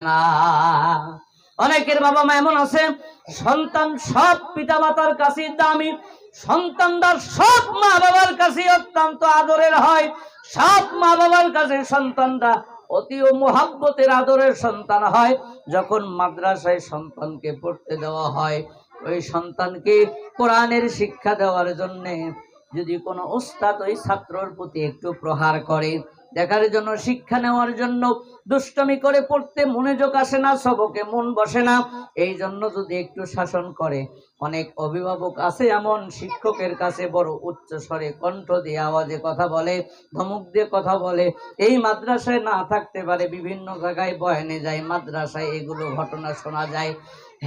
না। অনেকের বাবা মা এমন আছে, সন্তান সব পিতা মাতার কাছে দামি, সন্তানরা সব মা বাবার কাছে অত্যন্ত আদরের হয়, সব মা বাবার কাছে সন্তানরা অতি মোহাব্বতের আদরের সন্তান হয়। যখন মাদ্রাসায় সন্তানকে পড়তে দেওয়া হয়, ওই সন্তানকে কোরআনের শিক্ষা দেওয়ার জন্য যদি কোনো ওস্তাদ ওই ছাত্রর প্রতি একটু প্রহার করে, দেখার জন্য, শিক্ষা নেওয়ার জন্য, দুষ্টমি করে পড়তে মনোযোগ আসে না, সবকে মন বসে না, এই জন্য যদি একটু শাসন করে, অনেক অভিভাবক আছে এমন শিক্ষকের কাছে বড় উচ্চ স্বরে কণ্ঠ দিয়ে আওয়াজে কথা বলে, ধমক দিয়ে কথা বলে। এই মাদ্রাসায় না থাকতে পারে, বিভিন্ন জায়গায় বয়ানে যায়, মাদ্রাসায় এগুলো ঘটনা শোনা যায়।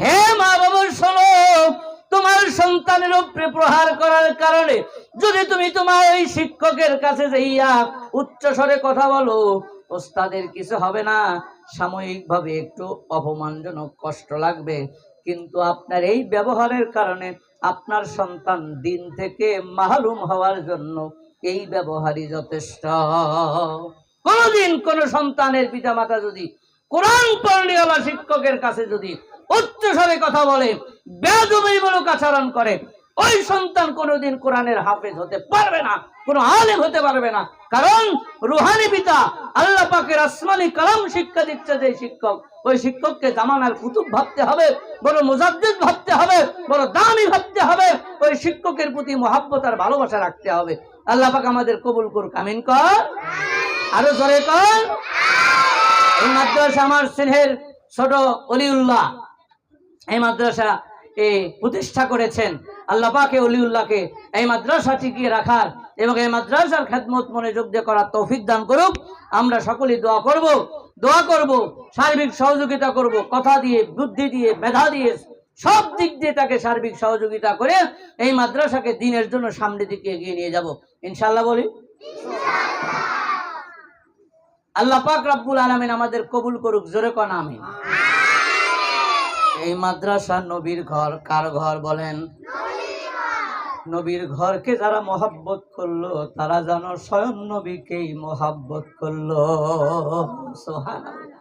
হে মা বাবা শোনো, তোমার সন্তানের উপরে প্রহার করার কারণে যদি তুমি তোমার এই শিক্ষকের কাছে যাইয়া উচ্চ স্বরে কথা বলো, ওস্তাদের কিছু হবে না, সাময়িকভাবে একটু অপমানজনক কষ্ট লাগবে, কিন্তু আপনার এই ব্যবহারের কারণে আপনার সন্তান দিন থেকে মাহরুম হওয়ার জন্য এই ব্যবহারই যথেষ্ট। কোনদিন কোন সন্তানের পিতামাতা যদি কোরআন পড়নেওয়ালা শিক্ষকের কাছে যদি উচ্চ স্বরে কথা বলে, বেয়াদবিমূলক আচরণ করে, ওই সন্তান কোনোদিন কোরআনের হাফেজ হতে পারবে না, কোনো আলেম হতে পারবে না। কারণ রুহানি পিতা আল্লাহ পাকের আসমানি কালাম শিক্ষা দিচ্ছে যে শিক্ষক, ওই শিক্ষককে জামানার কুতুব ভাবতে হবে, বড় মুজাদ্দিদ ভাবতে হবে, বড় দামি ভাবতে হবে, ওই শিক্ষকের প্রতি মহাব্বত আর ভালোবাসা রাখতে হবে। আল্লাহ পাক আমাদের কবুল করুক, আমিন কর, আরো জোরে কর। এই মাদ্রাসা আমার স্নেহের ছোট অলিউল্লাহ এই মাদ্রাসা প্রতিষ্ঠা করেছেন। আল্লাহ পাক অলিউল্লাহকে এই মাদ্রাসা টিকিয়ে রাখার এবং এই মাদ্রাসার খেদমত মনোযোগ দিয়ে করার তৌফিক দান করুক। আমরা সকলেই দোয়া করব, সার্বিক সহযোগিতা করব, কথা দিয়ে, বুদ্ধি দিয়ে, মেধা দিয়ে, সব দিক দিয়ে তাকে সার্বিক সহযোগিতা করে এই মাদ্রাসাকে দ্বীনের জন্য সামনের দিকে এগিয়ে নিয়ে যাব, ইনশাআল্লাহ বলি। আল্লাহ পাক রব্বুল আলামিন আমাদের কবুল করুক, জোরে কোন আমিন। এই মাদ্রাসা নবীর ঘর, কার ঘর বলেন? নবীর ঘরকে যারা মহব্বত করলো তারা যেন স্বয়ং নবীকেই মহব্বত করলো। সুবহানাল্লাহ।